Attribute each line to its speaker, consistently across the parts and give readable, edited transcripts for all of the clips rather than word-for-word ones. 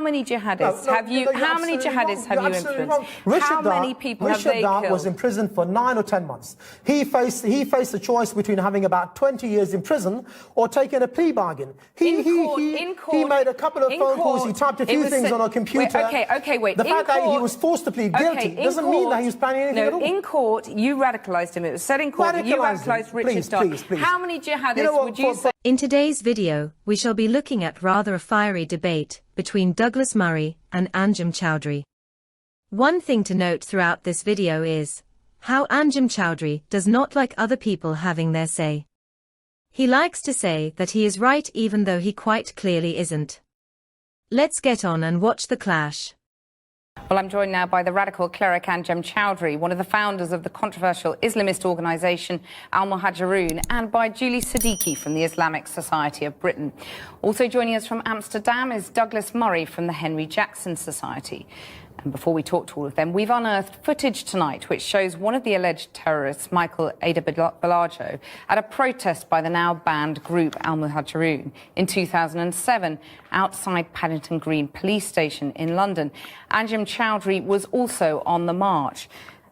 Speaker 1: many jihadists have you? How many jihadists have you influenced? How many people have they killed?
Speaker 2: Richard Dart was in prison for 9 or 10 months. He faced a choice between having about 20 years in prison or taking a plea bargain. He made a couple of phone calls. He typed a few things on a computer.
Speaker 1: Wait.
Speaker 2: The fact that he was forced to plead guilty doesn't mean that he was planning anything at all.
Speaker 1: In court, you radicalised him. It was said in court that you radicalised Richard Dart.
Speaker 2: Please.
Speaker 1: How many jihadists would you say?
Speaker 3: In today's video, we shall be looking at rather a fiery debate between Douglas Murray and Anjem Choudary. One thing to note throughout this video is how Anjem Choudary does not like other people having their say. He likes to say that he is right even though he quite clearly isn't. Let's get on and watch the clash.
Speaker 1: Well, I'm joined now by the radical cleric Anjem Choudary, one of the founders of the controversial Islamist organisation Al-Muhajirun, and by Julie Siddiqui from the Islamic Society of Britain. Also joining us from Amsterdam is Douglas Murray from the Henry Jackson Society. And before we talk to all of them, we've unearthed footage tonight which shows one of the alleged terrorists, Michael Balajo, at a protest by the now banned group Al-Muhajirun in 2007 outside Paddington Green Police Station in London. Anjem Choudary was also on the march.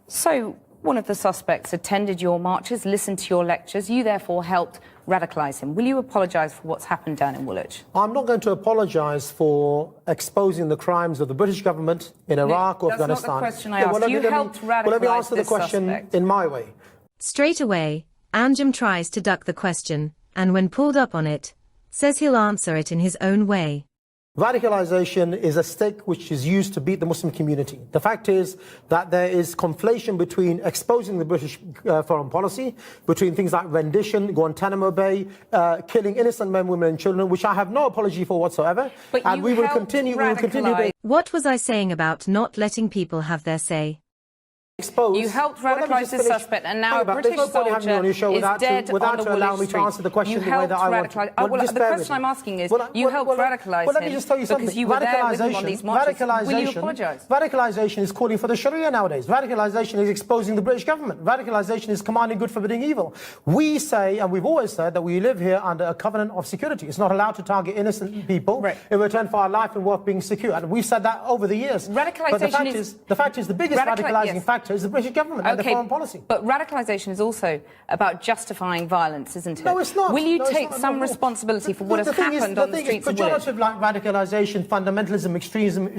Speaker 1: So one of the suspects attended your marches, listened to your lectures. You therefore helped radicalise him. Will you apologise for what's happened down in Woolwich?
Speaker 2: I'm not going to apologise for exposing the crimes of the British government in Iraq or Afghanistan.
Speaker 1: That's not the question I asked. You helped radicalise
Speaker 2: let me answer the question in my way.
Speaker 3: Straight away, Anjem tries to duck the question, and when pulled up on it, says he'll answer it in his own way.
Speaker 2: Radicalisation is a stick which is used to beat the Muslim community. The fact is that there is conflation between exposing the British foreign policy, between things like rendition, Guantanamo Bay, killing innocent men, women and children, which I have no apology for whatsoever.
Speaker 1: And
Speaker 2: we will continue.
Speaker 3: What was I saying about not letting people have their say?
Speaker 1: You helped radicalise the suspect, and now a British soldier is dead on the Woolwich Street. You helped radicalise. The question I'm asking is, you helped radicalise him.
Speaker 2: Let me just tell you something.
Speaker 1: Because you were there with him on these marches. Will you apologise?
Speaker 2: Radicalisation is calling for the Sharia nowadays. Radicalisation is exposing the British government. Radicalisation is commanding good, forbidding evil. We say, and we've always said, that we live here under a covenant of security. It's not allowed to target innocent people in return for our life and work being secure. And we've said that over the years. But the fact is the biggest radicalising factor is the British government and the foreign policy.
Speaker 1: But radicalisation is also about justifying violence, isn't it?
Speaker 2: No, it's not.
Speaker 1: Will you take some responsibility for what has happened on the streets of Woolwich?
Speaker 2: Pejorative like radicalisation, fundamentalism,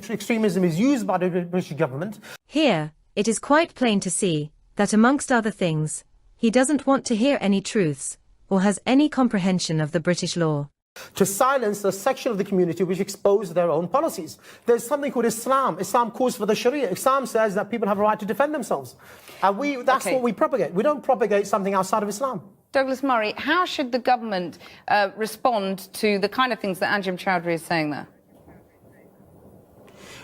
Speaker 2: extremism is used by the British government.
Speaker 3: Here, it is quite plain to see that amongst other things, he doesn't want to hear any truths or has any comprehension of the British law.
Speaker 2: To silence a section of the community which expose their own policies. There's something called Islam. Islam calls for the Sharia. Islam says that people have a right to defend themselves. And that's what we propagate. We don't propagate something outside of Islam.
Speaker 1: Douglas Murray, how should the government respond to the kind of things that Anjem Choudary is saying there?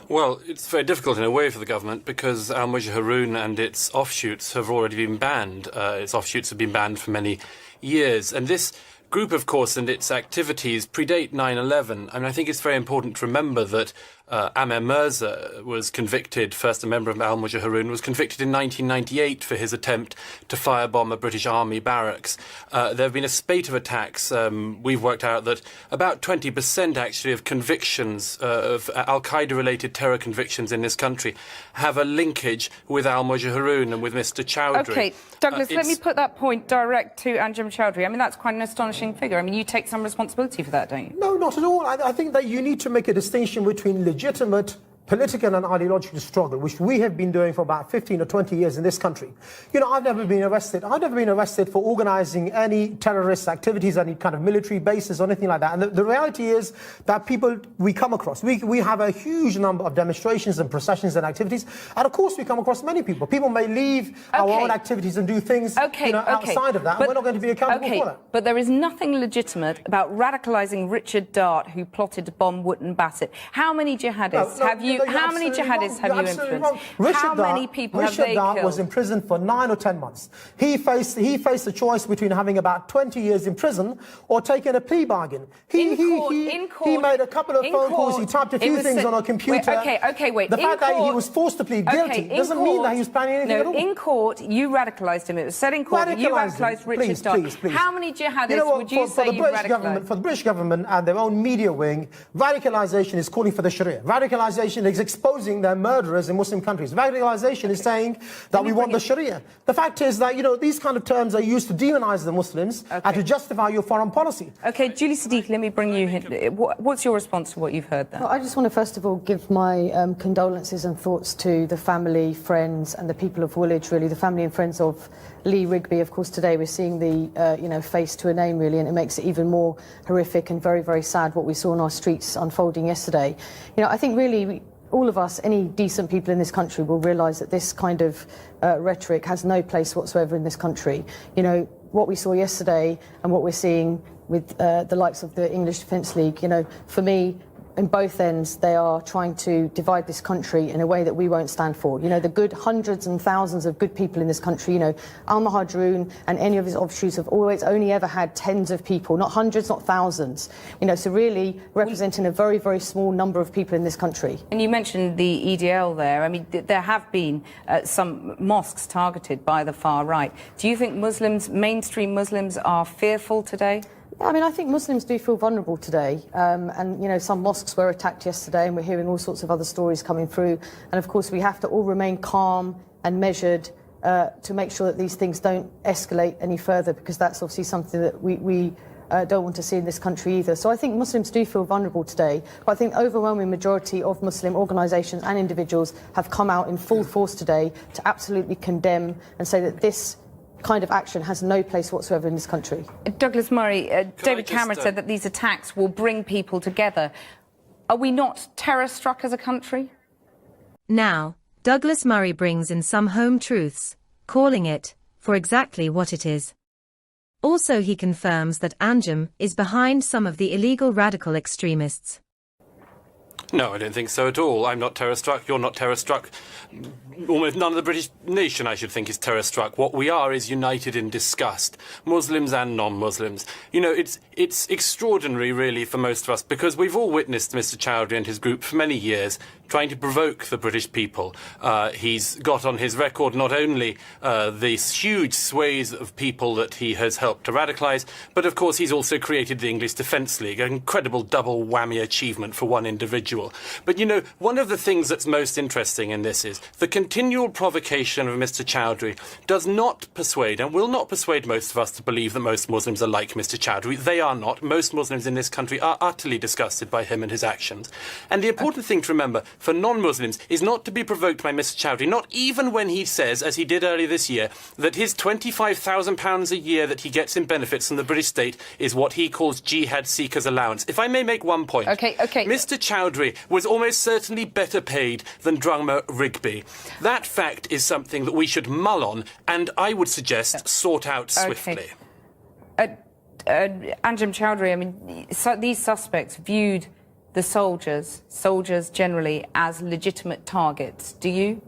Speaker 4: Well, it's very difficult in a way for the government because Al-Muhajirun and its offshoots have already been banned. Its offshoots have been banned for many years. And this group, of course, and its activities predate 9/11. I mean, I think it's very important to remember that Amer Mirza was convicted, first a member of Al-Muhajirun, was convicted in 1998 for his attempt to firebomb a British Army barracks. There have been a spate of attacks. We've worked out that about 20% actually of convictions, of Al-Qaeda-related terror convictions in this country, have a linkage with Al-Muhajirun and with Mr. Choudary.
Speaker 1: OK, Douglas, let me put that point direct to Anjem Choudary. I mean, that's quite an astonishing figure. I mean, you take some responsibility for that, don't you?
Speaker 2: No, not at all. I think that you need to make a distinction between legitimate political and ideological struggle, which we have been doing for about 15 or 20 years in this country. You know, I've never been arrested. I've never been arrested for organising any terrorist activities, any kind of military bases or anything like that. And the reality is that people we come across, we have a huge number of demonstrations and processions and activities. And of course, we come across many people. People may leave our own activities and do things outside of that. And we're not going to be accountable for that.
Speaker 1: But there is nothing legitimate about radicalising Richard Dart, who plotted to bomb Wootton Bassett. How many jihadists have you how many jihadists have you influenced? How many people have they
Speaker 2: Richard
Speaker 1: killed?
Speaker 2: was in prison for 9 or 10 months. He faced a choice between having about 20 years in prison or taking a plea bargain. He made a couple of phone calls. He typed a few things on a computer.
Speaker 1: Wait.
Speaker 2: The fact that he was forced to plead guilty doesn't mean that he was planning anything at all.
Speaker 1: In court, you radicalised him. It was said in court that you radicalised Richard Stark.
Speaker 2: Please.
Speaker 1: How many jihadists would you say you radicalised?
Speaker 2: For the British government and their own media wing, radicalisation is calling for the Sharia. Radicalisation is exposing their murderers in Muslim countries. Radicalisation is saying that we want the Sharia. The fact is that, these kind of terms are used to demonise the Muslims and to justify your foreign policy.
Speaker 1: Okay, Julie Siddiqui, let me bring you in. What's your response to what you've heard there?
Speaker 5: Well, I just want to first of all give my condolences and thoughts to the family, friends and the people of Woolwich, really, the family and friends of Lee Rigby. Of course, today we're seeing the face to a name, really, and it makes it even more horrific and very, very sad what we saw on our streets unfolding yesterday. I think really all of us, any decent people in this country, will realise that this kind of rhetoric has no place whatsoever in this country. What we saw yesterday and what we're seeing with the likes of the English Defence League, for me, in both ends, they are trying to divide this country in a way that we won't stand for. The good hundreds and thousands of good people in this country, Al-Muhajirun and any of his offshoots have always only ever had tens of people, not hundreds, not thousands. So really representing a very, very small number of people in this country. And
Speaker 1: you mentioned the EDL there. I mean, there have been some mosques targeted by the far right. Do you think mainstream Muslims are fearful today?
Speaker 5: I think Muslims do feel vulnerable today, and some mosques were attacked yesterday, and we're hearing all sorts of other stories coming through. And of course, we have to all remain calm and measured to make sure that these things don't escalate any further, because that's obviously something that we don't want to see in this country either. So I think Muslims do feel vulnerable today, but I think the overwhelming majority of Muslim organisations and individuals have come out in full force today to absolutely condemn and say that this kind of action has no place whatsoever in this country.
Speaker 1: Douglas Murray, David Cameron said that these attacks will bring people together. Are we not terror-struck as a country?
Speaker 3: Now, Douglas Murray brings in some home truths, calling it for exactly what it is. Also, he confirms that Anjem is behind some of the illegal radical extremists.
Speaker 4: No, I don't think so at all. I'm not terror-struck. You're not terror-struck. Almost none of the British nation, I should think, is terror-struck. What we are is united in disgust, Muslims and non-Muslims. It's extraordinary, really, for most of us, because we've all witnessed Mr. Chowdhury and his group for many years trying to provoke the British people. He's got on his record not only these huge swathes of people that he has helped to radicalise, but of course he's also created the English Defence League, an incredible double whammy achievement for one individual. But one of the things that's most interesting in this is the continual provocation of Mr. Chowdhury does not persuade and will not persuade most of us to believe that most Muslims are like Mr. Chowdhury. They are not. Most Muslims in this country are utterly disgusted by him and his actions. And the important thing to remember for non-Muslims is not to be provoked by Mr. Chowdhury, not even when he says, as he did earlier this year, that his £25,000 a year that he gets in benefits from the British state is what he calls jihad seekers allowance. If I may make one point.
Speaker 1: Okay.
Speaker 4: Mr. Chowdhury was almost certainly better paid than drummer Rigby. That fact is something that we should mull on and, I would suggest, sort out swiftly.
Speaker 1: Anjem Choudhury, these suspects viewed the soldiers generally, as legitimate targets. Do you?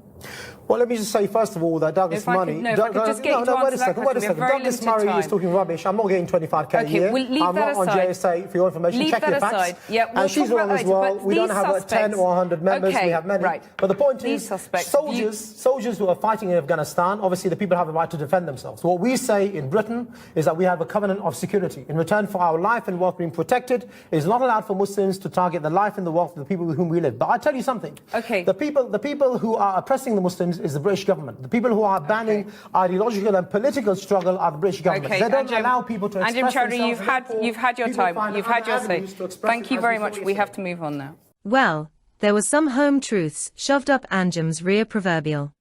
Speaker 2: Well, let me just say, first of all, that Douglas Murray...
Speaker 1: Wait a second.
Speaker 2: Douglas Murray is talking rubbish. I'm not getting 25k a year.
Speaker 1: We'll leave
Speaker 2: I'm
Speaker 1: that
Speaker 2: not
Speaker 1: aside.
Speaker 2: on JSA for your information. Check your facts.
Speaker 1: Yeah,
Speaker 2: and she's wrong as well. We don't have 10 or 100 members. We have many.
Speaker 1: Right.
Speaker 2: But the point is, soldiers who are fighting in Afghanistan, obviously the people have the right to defend themselves. What we say in Britain is that we have a covenant of security. In return for our life and wealth being protected, it is not allowed for Muslims to target the life and the wealth of the people with whom we live. But I tell you something. The people who are oppressing the Muslims is the British government. The people who are banning ideological and political struggle are the British government. They don't allow people to express themselves.
Speaker 1: Anjem Choudhury, you've had your time. You've had your say. Thank you very much. We have to move on now.
Speaker 3: Well, there was some home truths shoved up Anjem's rear proverbial.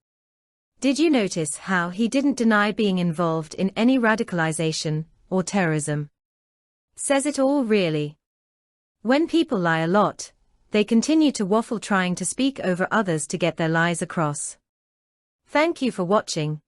Speaker 3: Did you notice how he didn't deny being involved in any radicalization or terrorism? Says it all, really. When people lie a lot, they continue to waffle, trying to speak over others to get their lies across. Thank you for watching.